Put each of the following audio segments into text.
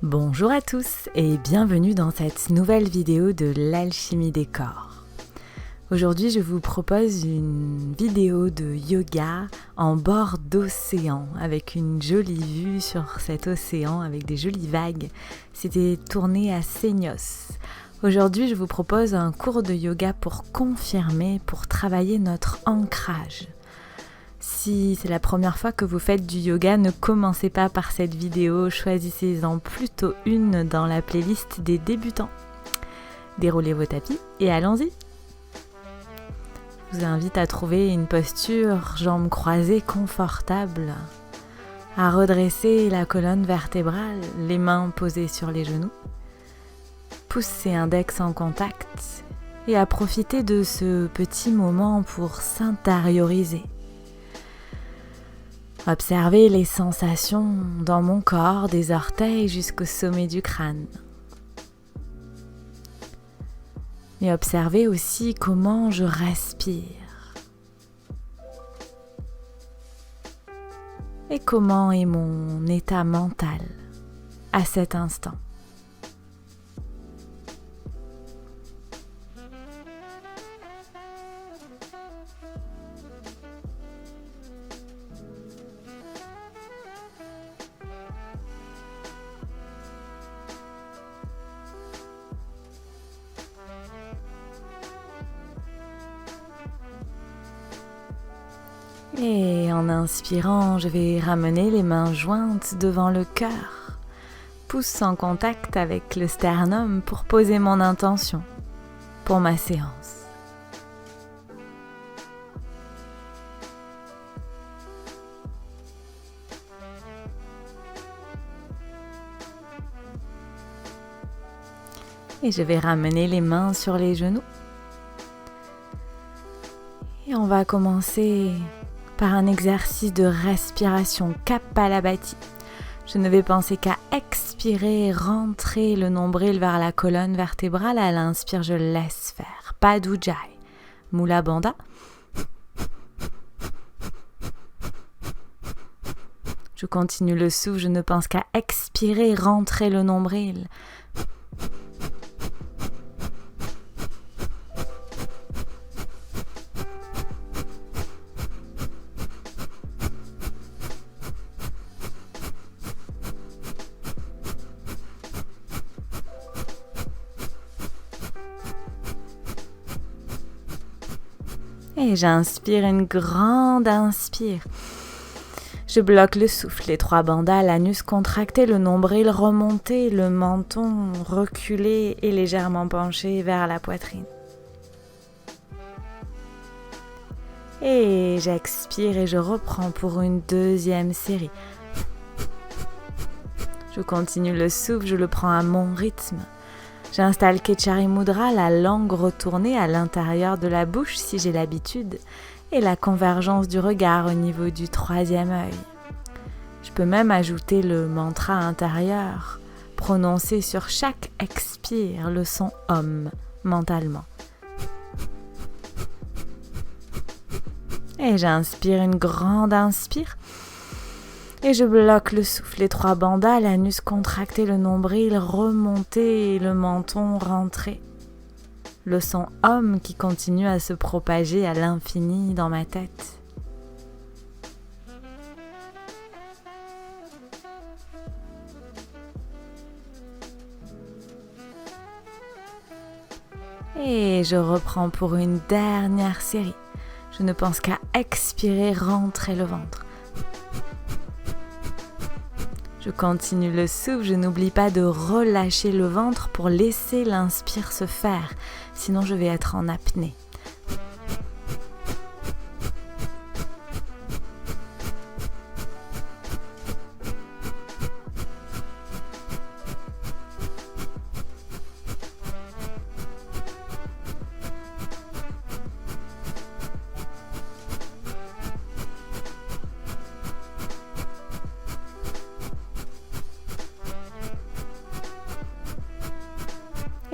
Bonjour à tous et bienvenue dans cette nouvelle vidéo de l'alchimie des corps. Aujourd'hui, je vous propose une vidéo de yoga en bord d'océan avec une jolie vue sur cet océan avec des jolies vagues. C'était tourné à Seignos. Aujourd'hui, je vous propose un cours de yoga pour confirmer, pour travailler notre ancrage. Si c'est la première fois que vous faites du yoga, ne commencez pas par cette vidéo, choisissez-en plutôt une dans la playlist des débutants. Déroulez vos tapis et allons-y. Je vous invite à trouver une posture, jambes croisées, confortable, à redresser la colonne vertébrale, les mains posées sur les genoux, pouces et index en contact et à profiter de ce petit moment pour s'intérioriser. Observez les sensations dans mon corps, des orteils jusqu'au sommet du crâne. Et observez aussi comment je respire. Et comment est mon état mental à cet instant. Et en inspirant, je vais ramener les mains jointes devant le cœur, pouces en contact avec le sternum pour poser mon intention pour ma séance. Et je vais ramener les mains sur les genoux. Et on va commencer par un exercice de respiration Kapalabhati. Je ne vais penser qu'à expirer, rentrer le nombril vers la colonne vertébrale. À l'inspire, je laisse faire. Pas d'Ujjayi. Mula Bandha. Je continue le souffle, je ne pense qu'à expirer, rentrer le nombril. Et j'inspire une grande inspire. Je bloque le souffle, les trois bandhas, l'anus contracté, le nombril remonté, le menton reculé et légèrement penché vers la poitrine. Et j'expire et je reprends pour une deuxième série. Je continue le souffle, je le prends à mon rythme. J'installe Khechari Mudra, la langue retournée à l'intérieur de la bouche si j'ai l'habitude, et la convergence du regard au niveau du troisième œil. Je peux même ajouter le mantra intérieur, prononcé sur chaque expire, le son Om, mentalement. Et j'inspire une grande inspire. Et je bloque le souffle, les trois bandhas, l'anus contracté, le nombril remonté et le menton rentré. Le son Om qui continue à se propager à l'infini dans ma tête. Et je reprends pour une dernière série. Je ne pense qu'à expirer, rentrer le ventre. Je continue le souffle, je n'oublie pas de relâcher le ventre pour laisser l'inspire se faire, sinon je vais être en apnée.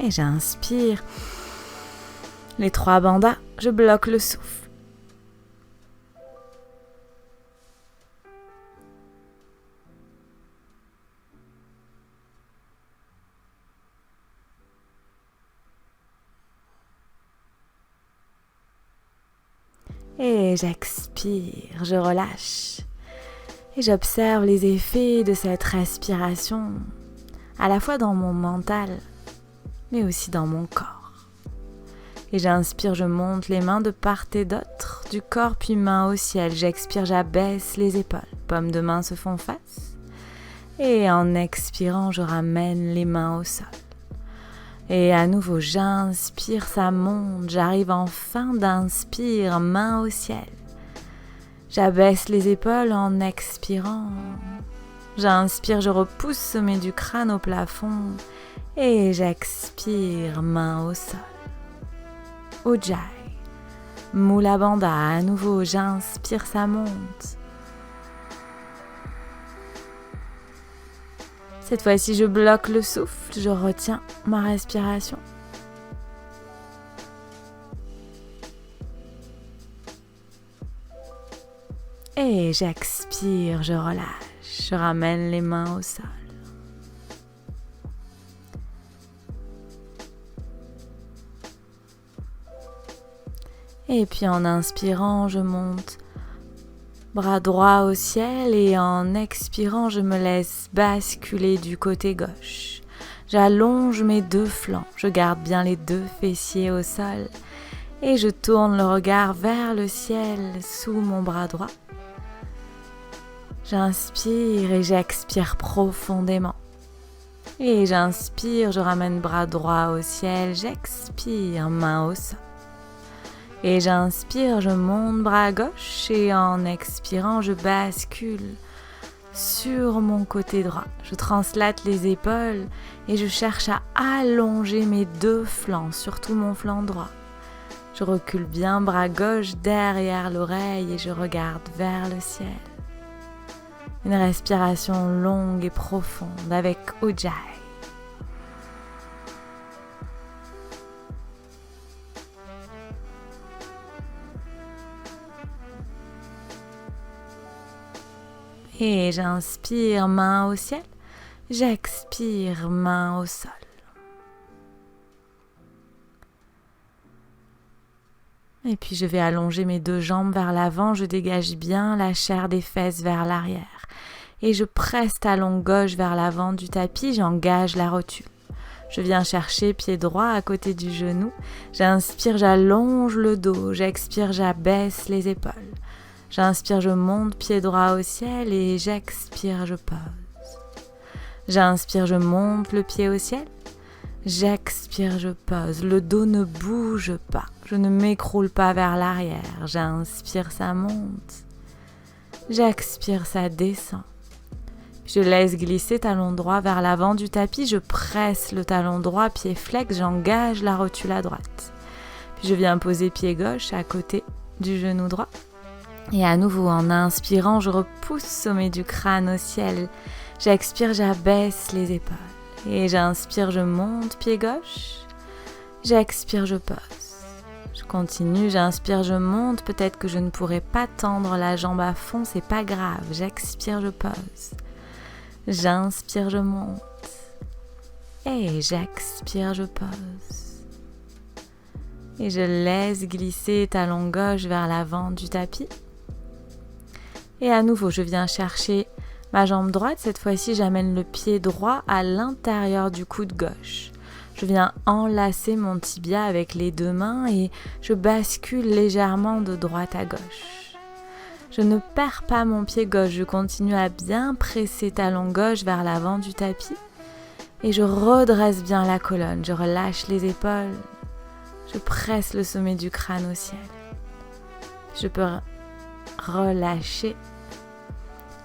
Et j'inspire. Les trois bandhas, je bloque le souffle. Et j'expire, je relâche. Et j'observe les effets de cette respiration, à la fois dans mon mental, mais aussi dans mon corps. Et j'inspire, je monte les mains de part et d'autre, du corps puis main au ciel. J'expire, j'abaisse les épaules, paumes de main se font face. Et en expirant, je ramène les mains au sol. Et à nouveau, j'inspire, ça monte, j'arrive en fin d'inspire, main au ciel. J'abaisse les épaules en expirant. J'inspire, je repousse sommet du crâne au plafond. Et j'expire, main au sol. Ujjayi, Mula Bandha, à nouveau, j'inspire, ça monte. Cette fois-ci, je bloque le souffle, je retiens ma respiration. Et j'expire, je relâche, je ramène les mains au sol. Et puis en inspirant, je monte bras droit au ciel et en expirant, je me laisse basculer du côté gauche. J'allonge mes deux flancs, je garde bien les deux fessiers au sol et je tourne le regard vers le ciel sous mon bras droit. J'inspire et j'expire profondément. Et j'inspire, je ramène bras droit au ciel, j'expire, main au sol. Et j'inspire, je monte bras gauche et en expirant, je bascule sur mon côté droit. Je translate les épaules et je cherche à allonger mes deux flancs, surtout mon flanc droit. Je recule bien bras gauche derrière l'oreille et je regarde vers le ciel. Une respiration longue et profonde avec Ujjayi. Et j'inspire, main au ciel. J'expire, main au sol. Et puis je vais allonger mes deux jambes vers l'avant. Je dégage bien la chair des fesses vers l'arrière. Et je presse talon gauche vers l'avant du tapis. J'engage la rotule. Je viens chercher pied droit à côté du genou. J'inspire, j'allonge le dos. J'expire, j'abaisse les épaules. J'inspire, je monte pied droit au ciel et j'expire, je pose. J'inspire, je monte le pied au ciel. J'expire, je pose. Le dos ne bouge pas. Je ne m'écroule pas vers l'arrière. J'inspire, ça monte. J'expire, ça descend. Je laisse glisser talon droit vers l'avant du tapis. Je presse le talon droit, pied flex. J'engage la rotule à droite. Puis je viens poser pied gauche à côté du genou droit. Et à nouveau, en inspirant, je repousse sommet du crâne au ciel. J'expire, j'abaisse les épaules. Et j'inspire, je monte pied gauche. J'expire, je pose. Je continue, j'inspire, je monte. Peut-être que je ne pourrai pas tendre la jambe à fond, c'est pas grave. J'expire, je pose. J'inspire, je monte. Et j'expire, je pose. Et je laisse glisser talon gauche vers l'avant du tapis. Et à nouveau, je viens chercher ma jambe droite. Cette fois-ci, j'amène le pied droit à l'intérieur du coude gauche. Je viens enlacer mon tibia avec les deux mains et je bascule légèrement de droite à gauche. Je ne perds pas mon pied gauche. Je continue à bien presser talon gauche vers l'avant du tapis. Et je redresse bien la colonne. Je relâche les épaules. Je presse le sommet du crâne au ciel. Je peux relâcher,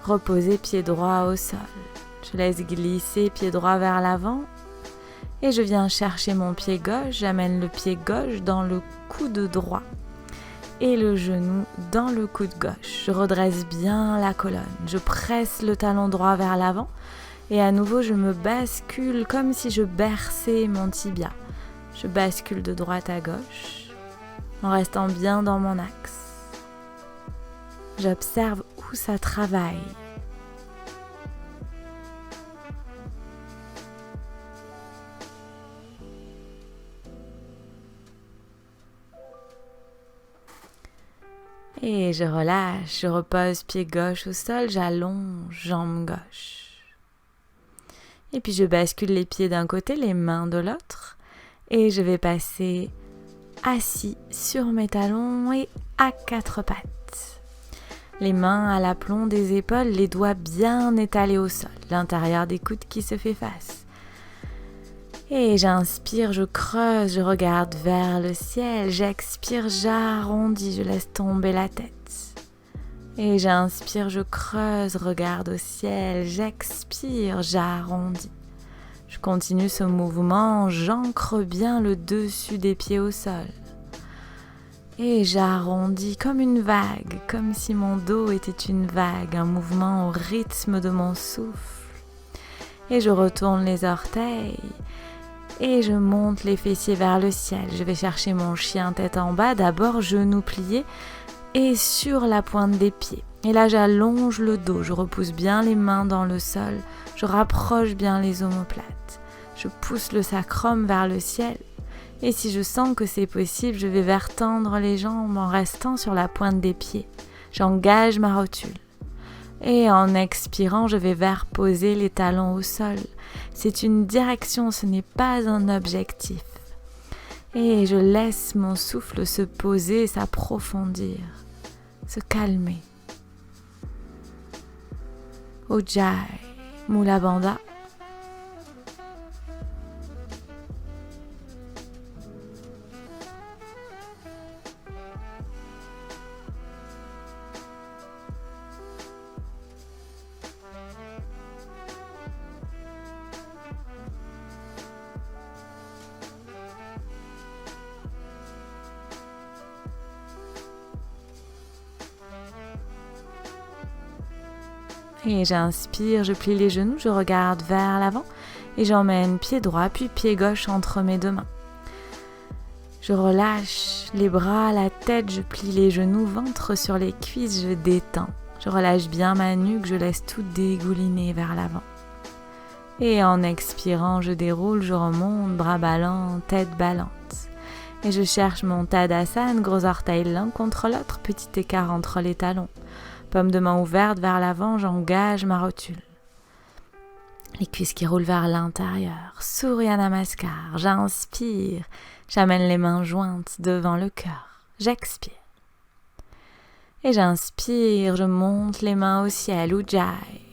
reposer pied droit au sol. Je laisse glisser pied droit vers l'avant et je viens chercher mon pied gauche. J'amène le pied gauche dans le coude droit et le genou dans le coude gauche. Je redresse bien la colonne. Je presse le talon droit vers l'avant et à nouveau je me bascule comme si je berçais mon tibia. Je bascule de droite à gauche en restant bien dans mon axe. J'observe où ça travaille. Et je relâche, je repose pied gauche au sol, j'allonge, jambe gauche. Et puis je bascule les pieds d'un côté, les mains de l'autre. Et je vais passer assis sur mes talons et à quatre pattes. Les mains à l'aplomb des épaules, les doigts bien étalés au sol, l'intérieur des coudes qui se fait face. Et j'inspire, je creuse, je regarde vers le ciel, j'expire, j'arrondis, je laisse tomber la tête. Et j'inspire, je creuse, regarde au ciel, j'expire, j'arrondis. Je continue ce mouvement, j'ancre bien le dessus des pieds au sol. Et j'arrondis comme une vague, comme si mon dos était une vague, un mouvement au rythme de mon souffle. Et je retourne les orteils et je monte les fessiers vers le ciel. Je vais chercher mon chien tête en bas, d'abord genoux pliés et sur la pointe des pieds. Et là j'allonge le dos, je repousse bien les mains dans le sol, je rapproche bien les omoplates. Je pousse le sacrum vers le ciel. Et si je sens que c'est possible, je vais vertendre les jambes en restant sur la pointe des pieds. J'engage ma rotule. Et en expirant, je vais verposer les talons au sol. C'est une direction, ce n'est pas un objectif. Et je laisse mon souffle se poser, s'approfondir, se calmer. Ujjayi, Mula Bandha. Et j'inspire, je plie les genoux, je regarde vers l'avant et j'emmène pied droit puis pied gauche entre mes deux mains. Je relâche les bras, la tête, je plie les genoux, ventre sur les cuisses, je détends. Je relâche bien ma nuque, je laisse tout dégouliner vers l'avant. Et en expirant, je déroule, je remonte, bras ballants, tête ballante. Et je cherche mon Tadasana, gros orteils l'un contre l'autre, petit écart entre les talons. Paume de main ouverte vers l'avant, j'engage ma rotule. Les cuisses qui roulent vers l'intérieur. Surya Namaskar, j'inspire. J'amène les mains jointes devant le cœur. J'expire. Et j'inspire, je monte les mains au ciel. Ujjayi.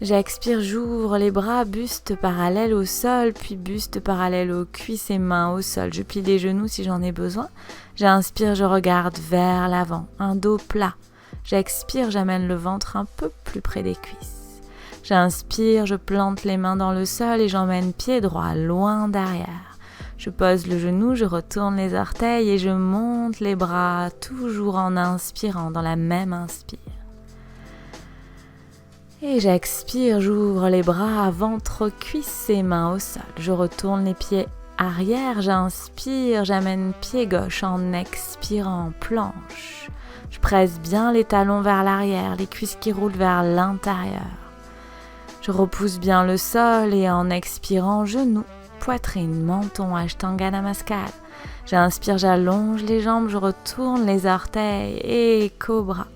J'expire, j'ouvre les bras, buste parallèle au sol, puis buste parallèle aux cuisses et mains au sol. Je plie les genoux si j'en ai besoin. J'inspire, je regarde vers l'avant. Un dos plat. J'expire, j'amène le ventre un peu plus près des cuisses. J'inspire, je plante les mains dans le sol et j'emmène pied droit loin derrière. Je pose le genou, je retourne les orteils et je monte les bras, toujours en inspirant, dans la même inspire. Et j'expire, j'ouvre les bras, ventre, cuisses et mains au sol. Je retourne les pieds arrière, j'inspire, j'amène pied gauche en expirant, planche. Je presse bien les talons vers l'arrière, les cuisses qui roulent vers l'intérieur. Je repousse bien le sol et en expirant, genoux, poitrine, menton, Ashtanga Namaskar. J'inspire, j'allonge les jambes, je retourne les orteils et cobra.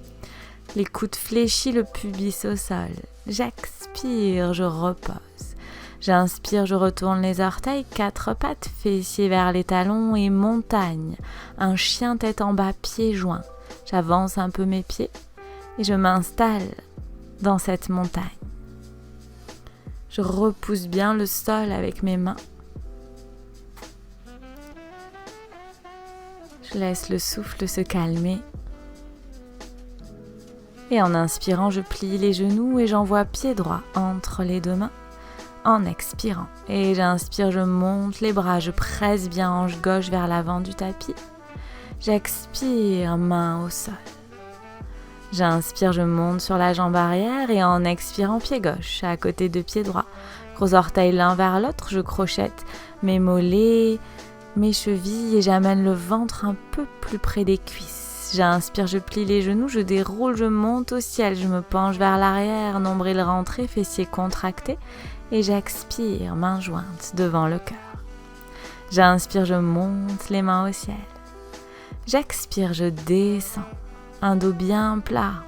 Les coudes fléchis, le pubis au sol. J'expire, je repose. J'inspire, je retourne les orteils, quatre pattes, fessiers vers les talons et montagne. Un chien tête en bas, pieds joints. J'avance un peu mes pieds et je m'installe dans cette montagne. Je repousse bien le sol avec mes mains. Je laisse le souffle se calmer. Et en inspirant, je plie les genoux et j'envoie pied droit entre les deux mains en expirant. Et j'inspire, je monte les bras, je presse bien hanche gauche vers l'avant du tapis. J'expire, main au sol. J'inspire, je monte sur la jambe arrière et en expirant, pied gauche à côté de pied droit. Gros orteils l'un vers l'autre, je crochette mes mollets, mes chevilles et j'amène le ventre un peu plus près des cuisses. J'inspire, je plie les genoux, je déroule, je monte au ciel, je me penche vers l'arrière, nombril rentré, fessiers contractés et j'expire, mains jointes devant le cœur. J'inspire, je monte les mains au ciel. J'expire, je descends. un dos bien plat.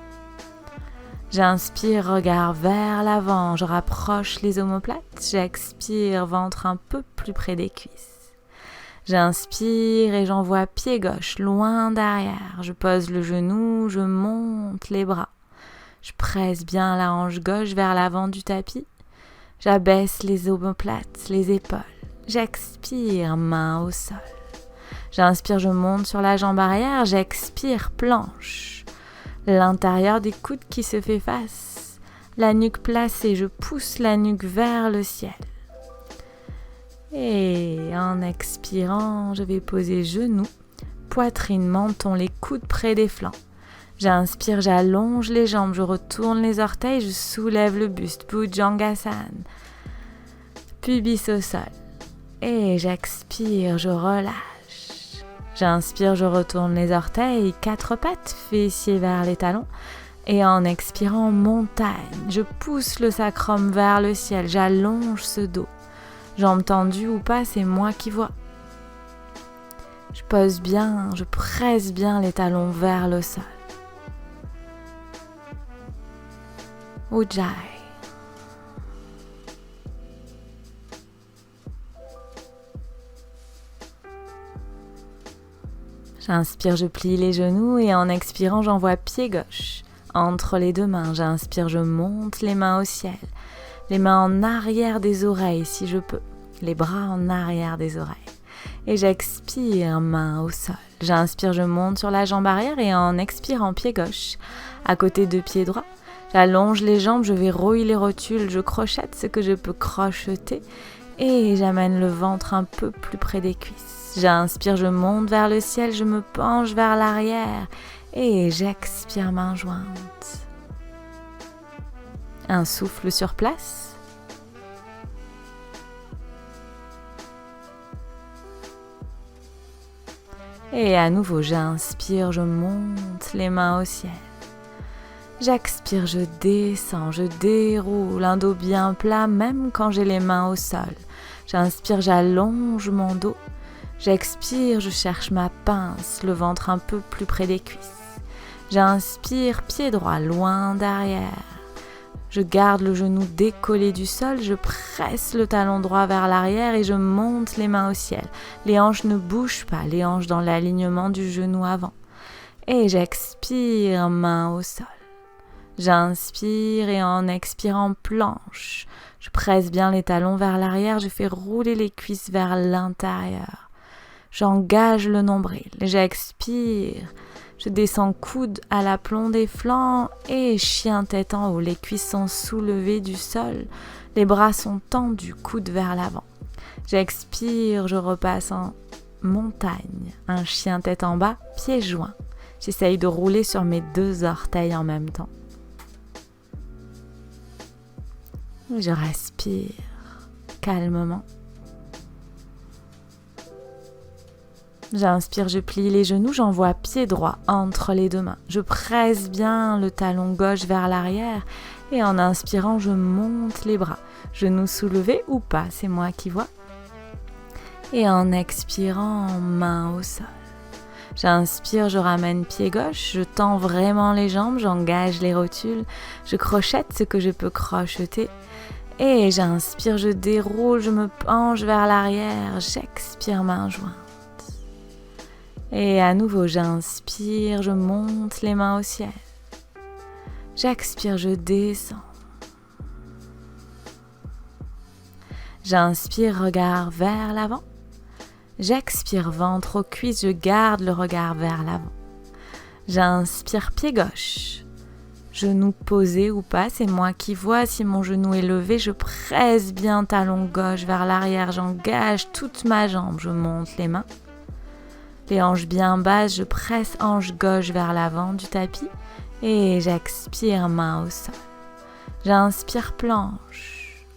J'inspire, regard vers l'avant, je rapproche les omoplates. J'expire, ventre un peu plus près des cuisses. J'inspire et j'envoie pied gauche, loin derrière. Je pose le genou, je monte les bras. Je presse bien la hanche gauche vers l'avant du tapis. J'abaisse les omoplates, les épaules. J'expire, main au sol. J'inspire, je monte sur la jambe arrière. J'expire, planche. L'intérieur des coudes qui se fait face. La nuque placée, je pousse la nuque vers le ciel. Et en expirant, je vais poser genoux, poitrine, menton, les coudes près des flancs. J'inspire, j'allonge les jambes, je retourne les orteils, je soulève le buste, Bhujangasana. Pubis au sol. Et j'expire, je relâche. J'inspire, je retourne les orteils, 4 pattes, fessiers vers les talons. Et en expirant, montagne. Je pousse le sacrum vers le ciel, j'allonge ce dos. Jambes tendues ou pas, c'est moi qui vois. Je pose bien, je presse bien les talons vers le sol. Ujjayi. J'inspire, je plie les genoux et en expirant, j'envoie pied gauche entre les deux mains. J'inspire, je monte les mains au ciel. Les mains en arrière des oreilles si je peux. Les bras en arrière des oreilles. Et j'expire, main au sol. J'inspire, je monte sur la jambe arrière et en expirant, pied gauche à côté de pied droit. J'allonge les jambes, je verrouille les rotules, je crochette ce que je peux crocheter et j'amène le ventre un peu plus près des cuisses. J'inspire, je monte vers le ciel, je me penche vers l'arrière et j'expire, main jointe. Un souffle sur place. Et à nouveau, j'inspire, je monte les mains au ciel. J'expire, je descends, je déroule un dos bien plat même quand j'ai les mains au sol. J'inspire, j'allonge mon dos. J'expire, je cherche ma pince, le ventre un peu plus près des cuisses. J'inspire, pied droit, loin derrière. Je garde le genou décollé du sol, je presse le talon droit vers l'arrière et je monte les mains au ciel. Les hanches ne bougent pas, les hanches dans l'alignement du genou avant. Et j'expire, main au sol. J'inspire et en expirant, planche. Je presse bien les talons vers l'arrière, je fais rouler les cuisses vers l'intérieur. J'engage le nombril, j'expire, je descends coude à l'aplomb des flancs et chien tête en haut. Les cuisses sont soulevées du sol, les bras sont tendus, coude vers l'avant. J'expire, je repasse en montagne, un chien tête en bas, pieds joints. J'essaye de rouler sur mes 2 orteils en même temps. Je respire calmement. J'inspire, je plie les genoux, j'envoie pied droit entre les 2 mains. Je presse bien le talon gauche vers l'arrière et en inspirant, je monte les bras. Genoux soulevés ou pas, c'est moi qui vois. Et en expirant, main au sol. J'inspire, je ramène pied gauche, je tends vraiment les jambes, j'engage les rotules, je crochette ce que je peux crocheter. Et j'inspire, je déroule, je me penche vers l'arrière, j'expire, main jointe. Et à nouveau, j'inspire, je monte les mains au ciel. J'expire, je descends. J'inspire, regard vers l'avant. J'expire, ventre aux cuisses, je garde le regard vers l'avant. J'inspire, pied gauche. Genou posé ou pas, c'est moi qui vois. Si mon genou est levé, je presse bien talon gauche vers l'arrière. J'engage toute ma jambe, je monte les mains. Les hanches bien basses, je presse hanche gauche vers l'avant du tapis et j'expire, main au sol. J'inspire, planche.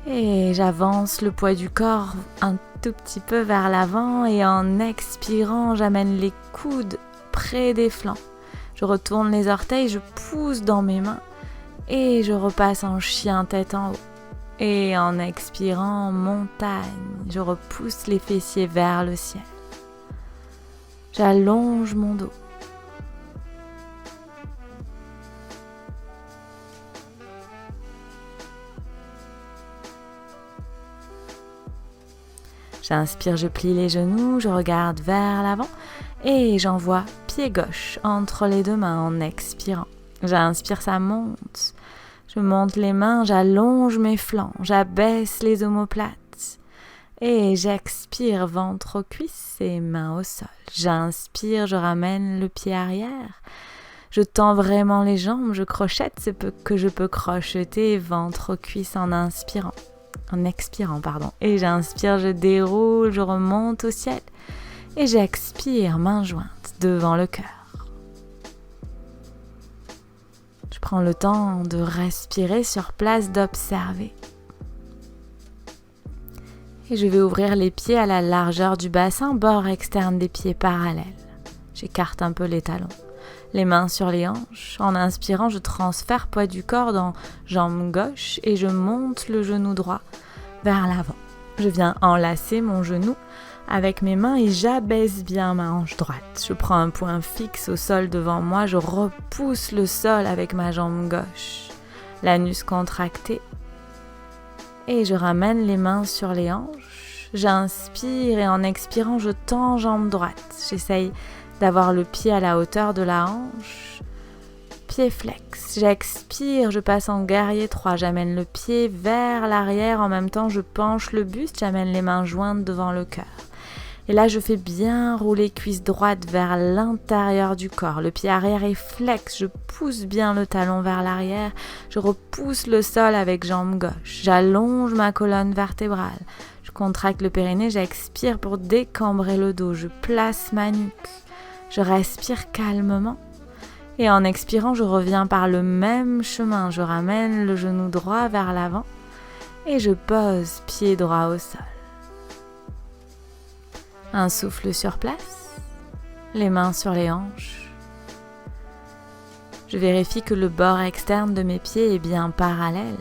Et j'avance le poids du corps un tout petit peu vers l'avant et en expirant, j'amène les coudes près des flancs. Je retourne les orteils, je pousse dans mes mains et je repasse en chien tête en haut. Et en expirant, montagne, je repousse les fessiers vers le ciel. J'allonge mon dos. J'inspire, je plie les genoux, je regarde vers l'avant et j'envoie pied gauche entre les deux mains en expirant. J'inspire, ça monte. Je monte les mains, j'allonge mes flancs, j'abaisse les omoplates. Et j'expire, ventre aux cuisses et mains au sol. J'inspire, je ramène le pied arrière. Je tends vraiment les jambes, je crochette ce que je peux crocheter, ventre aux cuisses en expirant. Et j'inspire, je déroule, je remonte au ciel. Et j'expire, main jointe devant le cœur. Je prends le temps de respirer sur place, d'observer. Et je vais ouvrir les pieds à la largeur du bassin, bord externe des pieds parallèles. J'écarte un peu les talons. Les mains sur les hanches. En inspirant, je transfère poids du corps dans jambe gauche et je monte le genou droit vers l'avant. Je viens enlacer mon genou avec mes mains et j'abaisse bien ma hanche droite. Je prends un point fixe au sol devant moi, je repousse le sol avec ma jambe gauche. L'anus contracté. Et je ramène les mains sur les hanches. J'inspire et en expirant, je tends jambe droite. J'essaye d'avoir le pied à la hauteur de la hanche. Pied flex. J'expire, je passe en guerrier 3. J'amène le pied vers l'arrière. En même temps, je penche le buste. J'amène les mains jointes devant le cœur. Et là, je fais bien rouler cuisse droite vers l'intérieur du corps. Le pied arrière est flex. Je pousse bien le talon vers l'arrière. Je repousse le sol avec jambe gauche. J'allonge ma colonne vertébrale. Je contracte le périnée. J'expire pour décambrer le dos. Je place ma nuque. Je respire calmement. Et en expirant, je reviens par le même chemin. Je ramène le genou droit vers l'avant. Et je pose pied droit au sol. Un souffle sur place, les mains sur les hanches. Je vérifie que le bord externe de mes pieds est bien parallèle.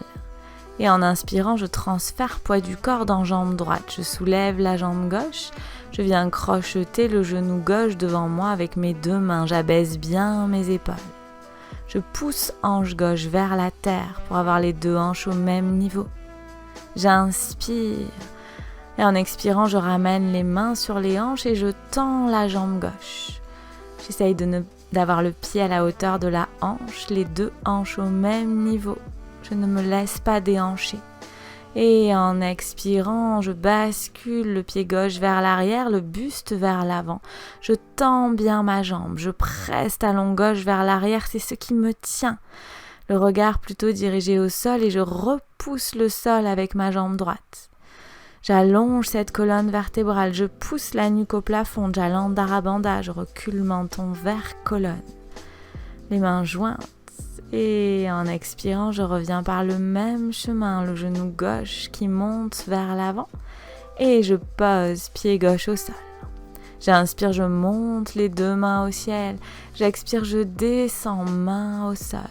Et en inspirant, je transfère poids du corps dans jambe droite. Je soulève la jambe gauche. Je viens crocheter le genou gauche devant moi avec mes deux mains. J'abaisse bien mes épaules. Je pousse hanche gauche vers la terre pour avoir les deux hanches au même niveau. J'inspire. Et en expirant, je ramène les mains sur les hanches et je tends la jambe gauche. J'essaye d'avoir le pied à la hauteur de la hanche, les deux hanches au même niveau. Je ne me laisse pas déhancher. Et en expirant, je bascule le pied gauche vers l'arrière, le buste vers l'avant. Je tends bien ma jambe, je presse talon gauche vers l'arrière, c'est ce qui me tient. Le regard plutôt dirigé au sol et je repousse le sol avec ma jambe droite. J'allonge cette colonne vertébrale, je pousse la nuque au plafond, Jalandhara, je recule menton vers colonne. Les mains jointes et en expirant, je reviens par le même chemin, le genou gauche qui monte vers l'avant et je pose pied gauche au sol. J'inspire, je monte les deux mains au ciel, j'expire, je descends main au sol.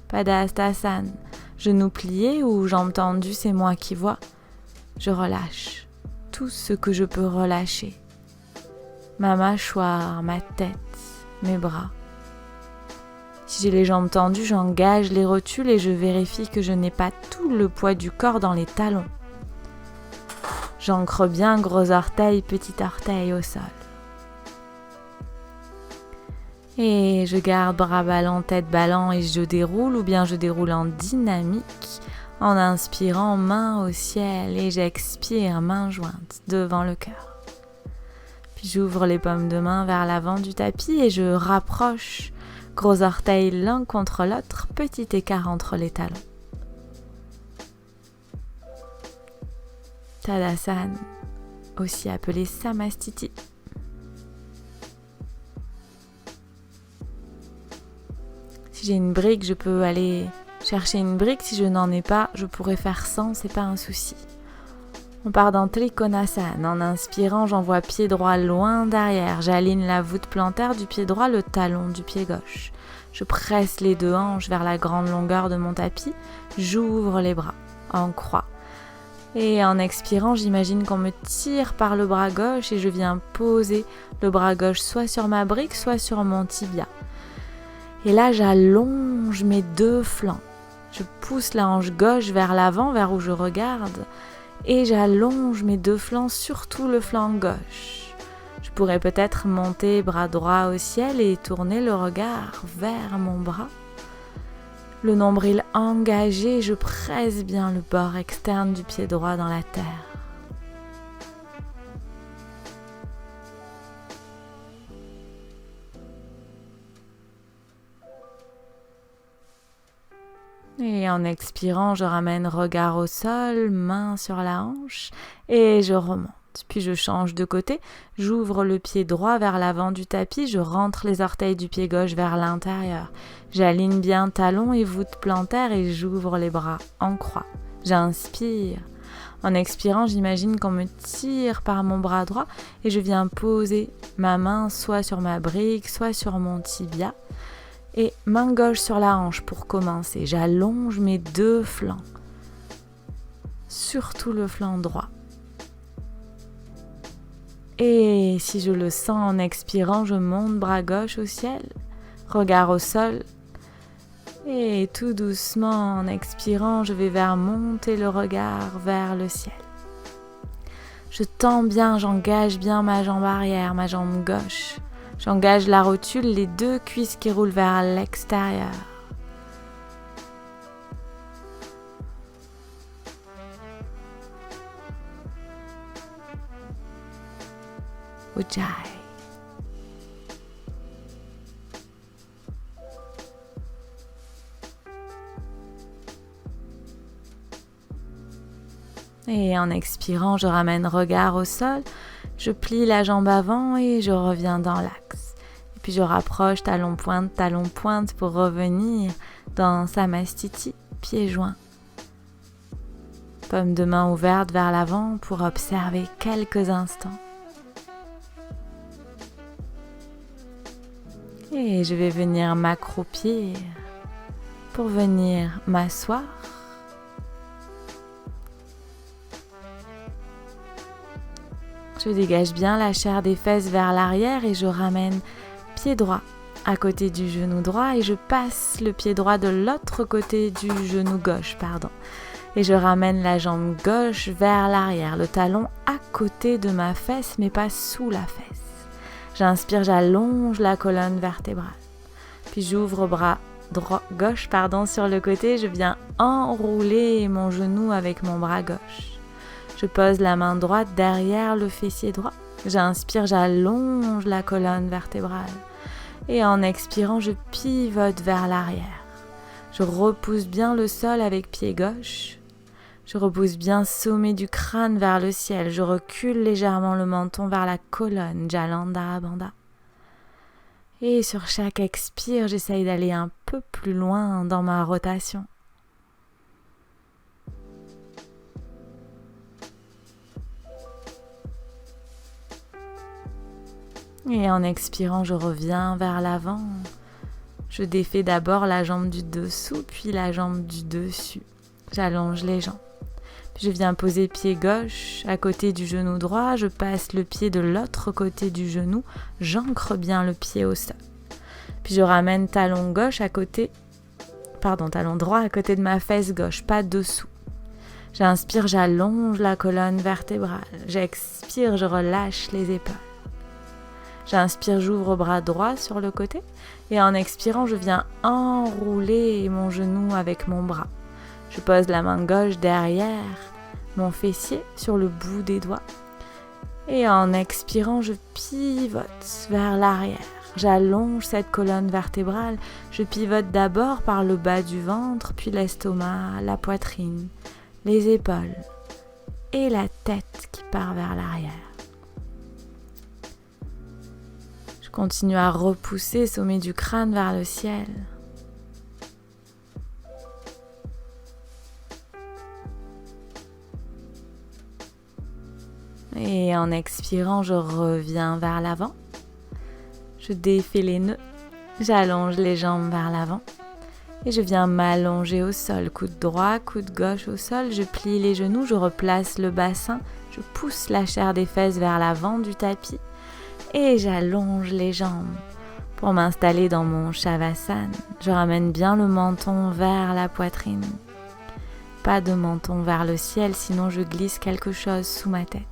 Padahastasana, genou plié ou jambes tendues, c'est moi qui vois. Je relâche tout ce que je peux relâcher. Ma mâchoire, ma tête, mes bras. Si j'ai les jambes tendues, j'engage les rotules et je vérifie que je n'ai pas tout le poids du corps dans les talons. J'ancre bien gros orteil, petit orteil au sol. Et je garde bras ballants, tête ballant et je déroule ou bien je déroule en dynamique. En inspirant, main au ciel et j'expire, main jointe devant le cœur. Puis j'ouvre les paumes de main vers l'avant du tapis et je rapproche, gros orteils l'un contre l'autre, petit écart entre les talons. Tadasana, aussi appelé Samastiti. Si j'ai une brique, je peux aller chercher une brique. Si je n'en ai pas, je pourrais faire sans, c'est pas un souci. On part dans Trikonasana. En inspirant, j'envoie pied droit loin derrière. J'aligne la voûte plantaire du pied droit, le talon du pied gauche. Je presse les deux hanches vers la grande longueur de mon tapis. J'ouvre les bras en croix. Et en expirant, j'imagine qu'on me tire par le bras gauche et je viens poser le bras gauche soit sur ma brique, soit sur mon tibia. Et là, j'allonge mes deux flancs. Je pousse la hanche gauche vers l'avant, vers où je regarde. et j'allonge mes deux flancs, surtout le flanc gauche. Je pourrais peut-être monter bras droit au ciel et tourner le regard vers mon bras. Le nombril engagé, je presse bien le bord externe du pied droit dans la terre. Et en expirant, je ramène regard au sol, main sur la hanche et je remonte. Puis je change de côté, j'ouvre le pied droit vers l'avant du tapis, je rentre les orteils du pied gauche vers l'intérieur. J'aligne bien talon et voûte plantaire et j'ouvre les bras en croix. J'inspire. En expirant, j'imagine qu'on me tire par mon bras droit et je viens poser ma main soit sur ma brique, soit sur mon tibia. Et main gauche sur la hanche pour commencer. J'allonge mes deux flancs, surtout le flanc droit. Et si je le sens en expirant, je monte bras gauche au ciel, regard au sol. Et tout doucement, en expirant, je vais monter le regard vers le ciel. Je tends bien, j'engage bien ma jambe arrière, ma jambe gauche. J'engage la rotule, les deux cuisses qui roulent vers l'extérieur. Ujjayi. Et en expirant, je ramène regard au sol, je plie la jambe avant et je reviens dans l'axe. Et puis je rapproche talon pointe pour revenir dans Samastiti, pieds joints. Paume de main ouverte vers l'avant pour observer quelques instants. Et je vais venir m'accroupir pour venir m'asseoir. Je dégage bien la chair des fesses vers l'arrière et je ramène pied droit à côté du genou droit et je passe le pied droit de l'autre côté du genou gauche, Et je ramène la jambe gauche vers l'arrière, le talon à côté de ma fesse mais pas sous la fesse. J'inspire, j'allonge la colonne vertébrale. Puis j'ouvre bras gauche sur le côté, je viens enrouler mon genou avec mon bras gauche. Je pose la main droite derrière le fessier droit. J'inspire, j'allonge la colonne vertébrale. Et en expirant, je pivote vers l'arrière. Je repousse bien le sol avec pied gauche. Je repousse bien sommet du crâne vers le ciel. Je recule légèrement le menton vers la colonne, Jalandhara Bandha. Et sur chaque expire, j'essaye d'aller un peu plus loin dans ma rotation. Et en expirant, je reviens vers l'avant. Je défais d'abord la jambe du dessous, puis la jambe du dessus. J'allonge les jambes. Puis je viens poser pied gauche à côté du genou droit. Je passe le pied de l'autre côté du genou. J'ancre bien le pied au sol. Puis je ramène talon droit à côté de ma fesse gauche, pas dessous. J'inspire, j'allonge la colonne vertébrale. J'expire, je relâche les épaules. J'inspire, j'ouvre bras droit sur le côté. Et en expirant, je viens enrouler mon genou avec mon bras. Je pose la main gauche derrière mon fessier sur le bout des doigts. Et en expirant, je pivote vers l'arrière. J'allonge cette colonne vertébrale. Je pivote d'abord par le bas du ventre, puis l'estomac, la poitrine, les épaules et la tête qui part vers l'arrière. Je continue à repousser sommet du crâne vers le ciel. Et en expirant, je reviens vers l'avant. Je défais les nœuds. J'allonge les jambes vers l'avant. Et je viens m'allonger au sol. Coude droit, coude gauche au sol. Je plie les genoux, je replace le bassin. Je pousse la chair des fesses vers l'avant du tapis. Et j'allonge les jambes pour m'installer dans mon Shavasana. Je ramène bien le menton vers la poitrine. pas de menton vers le ciel, sinon je glisse quelque chose sous ma tête.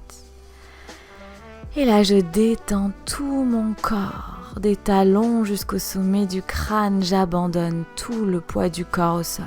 Et là, je détends tout mon corps, des talons jusqu'au sommet du crâne, j'abandonne tout le poids du corps au sol.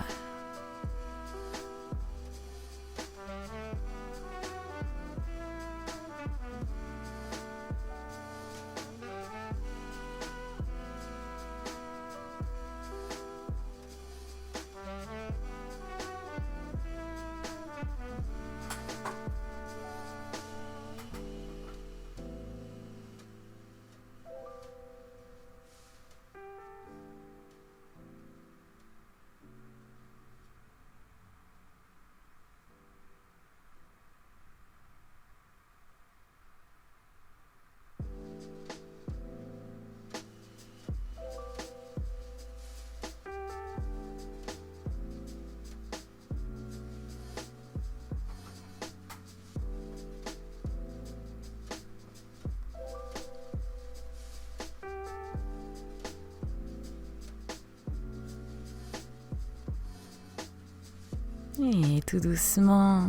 Et tout doucement,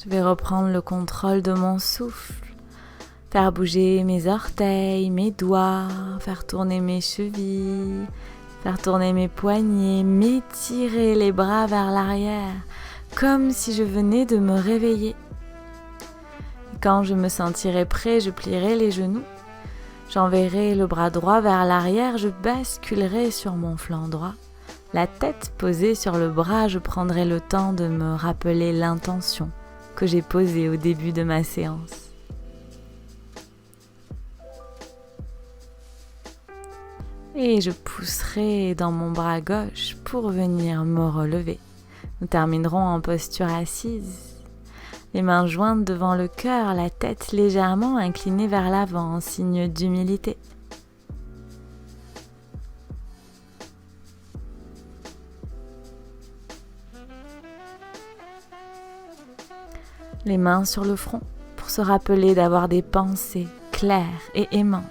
je vais reprendre le contrôle de mon souffle, faire bouger mes orteils, mes doigts, faire tourner mes chevilles, faire tourner mes poignets, m'étirer les bras vers l'arrière, comme si je venais de me réveiller. Et quand je me sentirai prêt, je plierai les genoux, j'enverrai le bras droit vers l'arrière, je basculerai sur mon flanc droit. La tête posée sur le bras, je prendrai le temps de me rappeler l'intention que j'ai posée au début de ma séance. Et je pousserai dans mon bras gauche pour venir me relever. Nous terminerons en posture assise. Les mains jointes devant le cœur, la tête légèrement inclinée vers l'avant en signe d'humilité. Les mains sur le front pour se rappeler d'avoir des pensées claires et aimantes.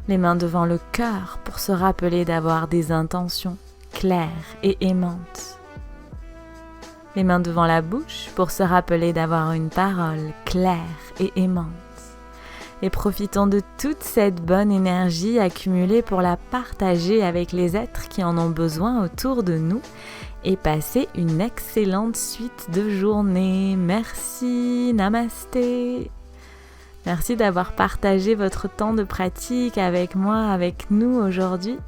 Les mains devant le cœur pour se rappeler d'avoir des intentions claires et aimantes. Les mains devant la bouche pour se rappeler d'avoir une parole claire et aimante. Et profitons de toute cette bonne énergie accumulée pour la partager avec les êtres qui en ont besoin autour de nous et passer une excellente suite de journée. Merci, namasté. Merci d'avoir partagé votre temps de pratique avec moi, avec nous aujourd'hui.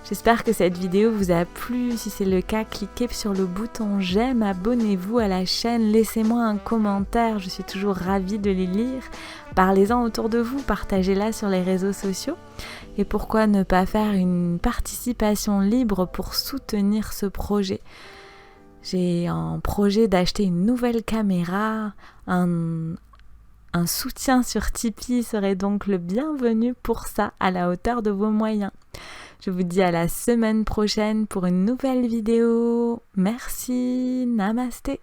J'espère que cette vidéo vous a plu. Si c'est le cas, cliquez sur le bouton j'aime, abonnez-vous à la chaîne, laissez-moi un commentaire, je suis toujours ravie de les lire. Parlez-en autour de vous, partagez-la sur les réseaux sociaux. Et pourquoi ne pas faire une participation libre pour soutenir ce projet ? J'ai en projet d'acheter une nouvelle caméra, un soutien sur Tipeee serait donc le bienvenu pour ça, à la hauteur de vos moyens. Je vous dis à la semaine prochaine pour une nouvelle vidéo. Merci, namasté.